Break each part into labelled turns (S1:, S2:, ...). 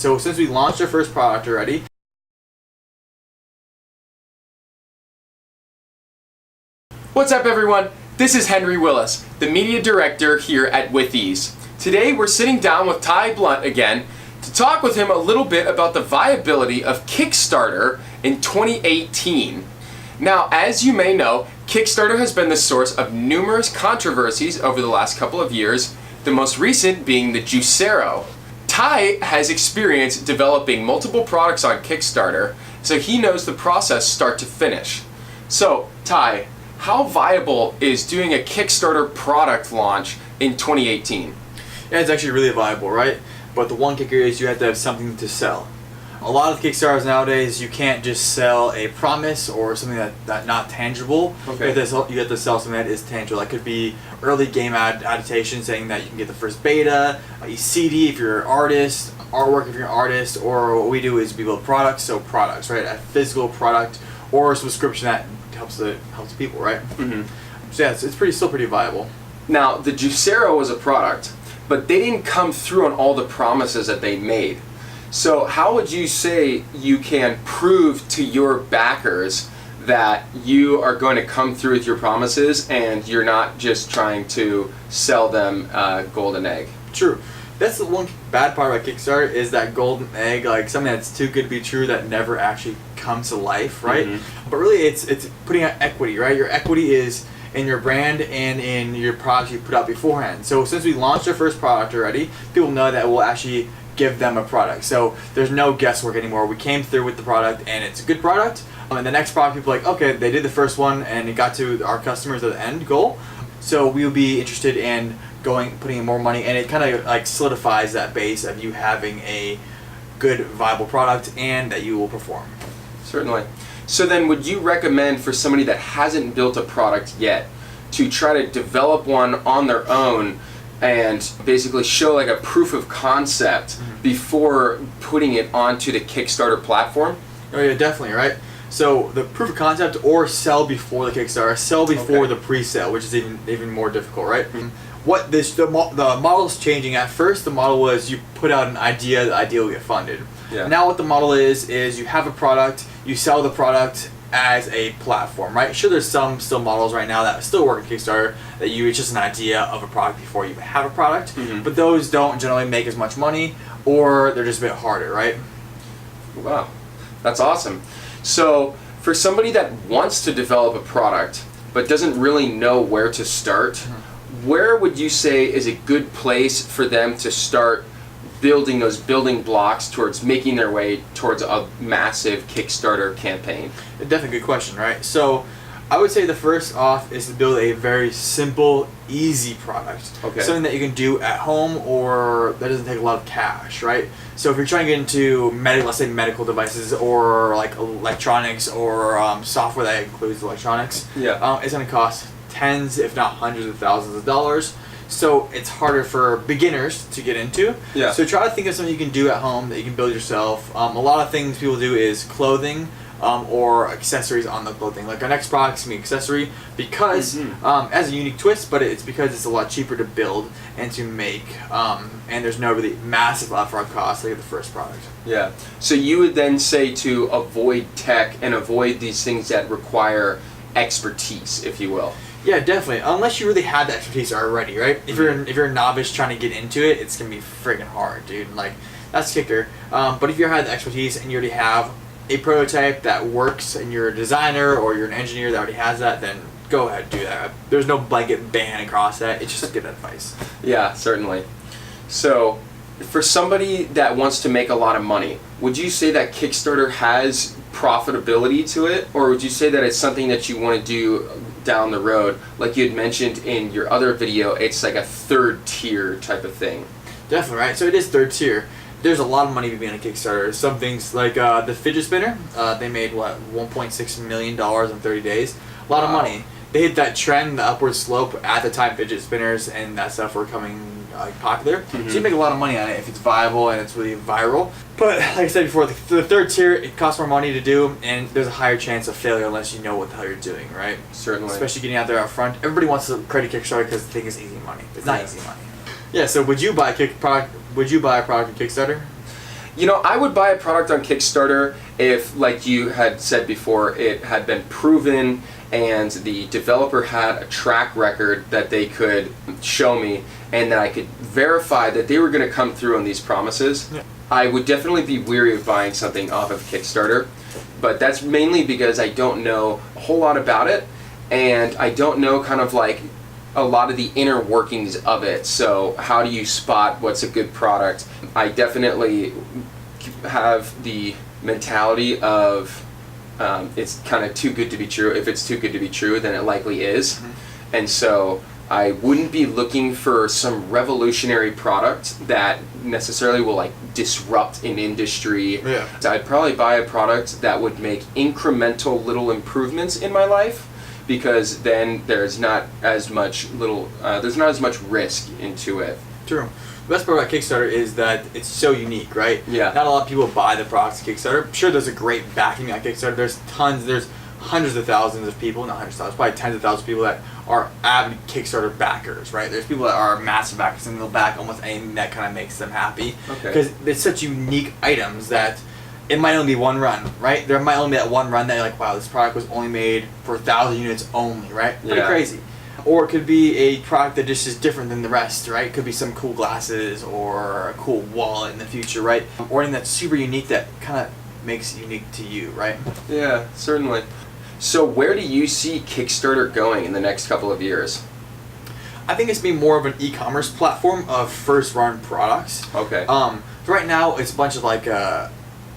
S1: So since we launched our first product already,
S2: what's up everyone? This is Henry Willis, the media director here at With Ease. Today we're sitting down with Ty Blunt again to talk with him a little bit about the viability of Kickstarter in 2018. Now, as you may know, Kickstarter has been the source of numerous controversies over the last couple of years, the most recent being the Juicero. Ty has experience developing multiple products on Kickstarter, so he knows the process start to finish. So, Ty, how viable is doing a Kickstarter product launch in 2018?
S1: yeah, it's actually really viable, right? But the one kicker is you have to have something to sell. A lot of Kickstarters nowadays, you can't just sell a promise or something that's not tangible.
S2: Okay.
S1: You have to sell something that is tangible. That could be early game adaptation, saying that you can get the first beta, a CD if you're an artist, artwork if you're an artist, or what we do is we build products, so products, right? A physical product or a subscription that helps people, right?
S2: Mm-hmm.
S1: So yeah, it's still pretty viable.
S2: Now, the Juicero was a product, but they didn't come through on all the promises that they made. So how would you say you can prove to your backers that you are going to come through with your promises and you're not just trying to sell them a golden egg?
S1: True. That's the one bad part about Kickstarter is that golden egg, like something that's too good to be true that never actually comes to life, right?
S2: Mm-hmm.
S1: But really it's putting out equity, right? Your equity is in your brand and in your products you put out beforehand. So since we launched our first product already, people know that we'll actually give them a product. So there's no guesswork anymore. We came through with the product and it's a good product. And the next product, people are like, okay, they did the first one and it got to our customers at the end goal. So we'll be interested in putting in more money, and it kind of like solidifies that base of you having a good viable product and that you will perform.
S2: Certainly. So then would you recommend for somebody that hasn't built a product yet to try to develop one on their own and basically show like a proof of concept before putting it onto the Kickstarter platform?
S1: Oh yeah, definitely, right? So the proof of concept or sell before the Kickstarter, sell before the pre-sale, which is even more difficult, right? What the model's changing. At first, the model was you put out an idea, the idea will get funded.
S2: Yeah.
S1: Now what the model is you have a product, you sell the product as a platform, right? Sure, there's some still models right now that still work in Kickstarter that it's just an idea of a product before you have a product, but those don't generally make as much money or they're just a bit harder, right?
S2: Wow, that's awesome. So for somebody that wants to develop a product but doesn't really know where to start, where would you say is a good place for them to start building those building blocks towards making their way towards a massive Kickstarter campaign?
S1: Definitely a good question, right? So I would say the first off is to build a very simple, easy product.
S2: Okay.
S1: Something that you can do at home or that doesn't take a lot of cash, right? So if you're trying to get into let's say medical devices or like electronics or software that includes electronics, it's going to cost tens, if not hundreds of thousands of dollars. So it's harder for beginners to get into.
S2: Yeah.
S1: So try to think of something you can do at home that you can build yourself. A lot of things people do is clothing or accessories on the clothing. Like our next product is going to be accessory because as a unique twist, but it's because it's a lot cheaper to build and to make, and there's no really massive upfront cost like the first product.
S2: Yeah. So you would then say to avoid tech and avoid these things that require expertise, if you will.
S1: Yeah, definitely. Unless you really have the expertise already, right? If you're a novice trying to get into it, it's gonna be friggin' hard, dude. Like that's the kicker. But if you have the expertise and you already have a prototype that works, and you're a designer or you're an engineer that already has that, then go ahead and do that. There's no blanket ban across that. It's just good advice.
S2: Yeah, certainly. So, for somebody that wants to make a lot of money, would you say that Kickstarter has profitability to it, or would you say that it's something that you want to do down the road? Like you had mentioned in your other video, it's like a third tier type of thing.
S1: Definitely, right? So it is third tier. There's a lot of money being on Kickstarter. Some things like the fidget spinner, they made $1.6 million in 30 days. A lot of money. They hit that trend, the upward slope at the time fidget spinners and that stuff were coming popular. So you make a lot of money on it if it's viable and it's really viral. But like I said before, the third tier, it costs more money to do, and there's a higher chance of failure unless you know what the hell you're doing, right?
S2: Certainly.
S1: Especially getting out there up front. Everybody wants to create a Kickstarter because they think it's easy money. It's not easy money. Yeah. So would you buy a product on Kickstarter?
S2: I would buy a product on Kickstarter if, like you had said before, it had been proven and the developer had a track record that they could show me and that I could verify that they were going to come through on these promises.
S1: Yeah.
S2: I would definitely be weary of buying something off of Kickstarter, but that's mainly because I don't know a whole lot about it, and I don't know kind of like a lot of the inner workings of it. So how do you spot what's a good product? I definitely have the mentality of it's kind of too good to be true. If it's too good to be true, then it likely is. Mm-hmm. And so I wouldn't be looking for some revolutionary product that necessarily will like disrupt an industry.
S1: Yeah.
S2: I'd probably buy a product that would make incremental little improvements in my life, because then there's not as much risk into it.
S1: True. The best part about Kickstarter is that it's so unique, right?
S2: Yeah.
S1: Not a lot of people buy the products on Kickstarter. I'm sure there's a great backing on Kickstarter. There's hundreds of thousands of people, not hundreds of thousands, probably tens of thousands of people that are avid Kickstarter backers, right? There's people that are massive backers and they'll back almost anything that kind of makes them happy.
S2: Okay.
S1: Because it's such unique items that it might only be one run, right? There might only be that one run that you're like, wow, this product was only made for 1,000 units only, right? Pretty
S2: Yeah.
S1: crazy. Or it could be a product that just is different than the rest, right? It could be some cool glasses or a cool wallet in the future, right? Or anything that's super unique that kind of makes it unique to you, right?
S2: Yeah, certainly. So where do you see Kickstarter going in the next couple of years?
S1: I think it's being more of an e-commerce platform of first-run products.
S2: Okay.
S1: So right now it's a bunch of like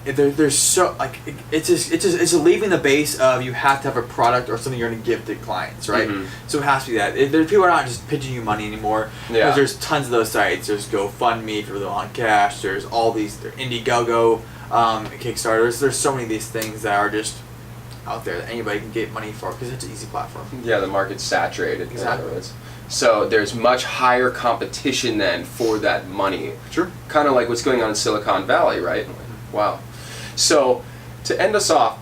S1: there's so like it's leaving the base of you have to have a product or something you're going to give to clients, right?
S2: Mhm.
S1: So it has to be that. People are not just pitching you money anymore.
S2: Yeah.
S1: There's tons of those sites. There's GoFundMe if you're really on cash. There's all these Indiegogo, Kickstarters. There's so many of these things that are just out there that anybody can get money for because it's an easy platform.
S2: Yeah, the market's saturated.
S1: Exactly.
S2: In other words. So there's much higher competition then for that money.
S1: Sure.
S2: Kind of like what's going on in Silicon Valley, right? Wow. So to end us off,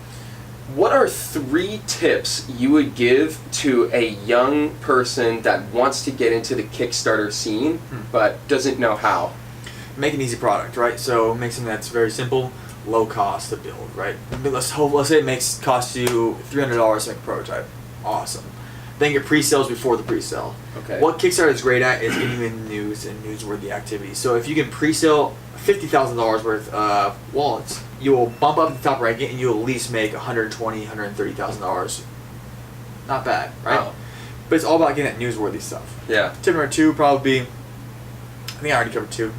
S2: what are 3 tips you would give to a young person that wants to get into the Kickstarter scene but doesn't know how?
S1: Make an easy product, right? So make something that's very simple, low cost to build, right? Let's say it costs you $300 to make a prototype. Awesome. Then get pre-sales before the pre-sale.
S2: Okay.
S1: What Kickstarter is great at is getting you in news and newsworthy activities. So if you can pre-sale $50,000 worth of wallets, you will bump up the top ranking and you'll at least make $120,000, $130,000. Not bad, right?
S2: Wow.
S1: But it's all about getting that newsworthy stuff.
S2: Yeah.
S1: Tip number 2 probably be, I think I already covered 2.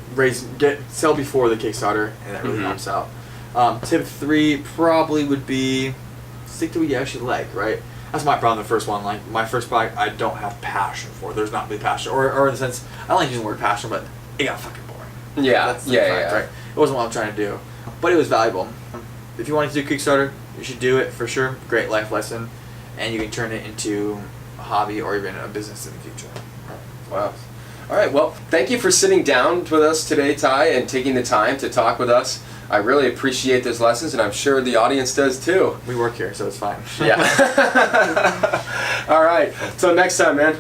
S1: Sell before the Kickstarter, and that really helps out. Tip 3 probably would be stick to what you actually like, right? That's my problem. The first one, like my first product, I don't have passion for. There's not really passion, or in the sense, I don't like using the word passion, but it got fucking boring.
S2: Yeah.
S1: That's the fact, right? It wasn't what I'm trying to do, but it was valuable. If you wanted to do Kickstarter, you should do it for sure. Great life lesson, and you can turn it into a hobby or even a business in the future.
S2: Wow. All right, well, thank you for sitting down with us today, Ty, and taking the time to talk with us. I really appreciate those lessons, and I'm sure the audience does too.
S1: We work here, so it's fine.
S2: Yeah. All right, till next time, man.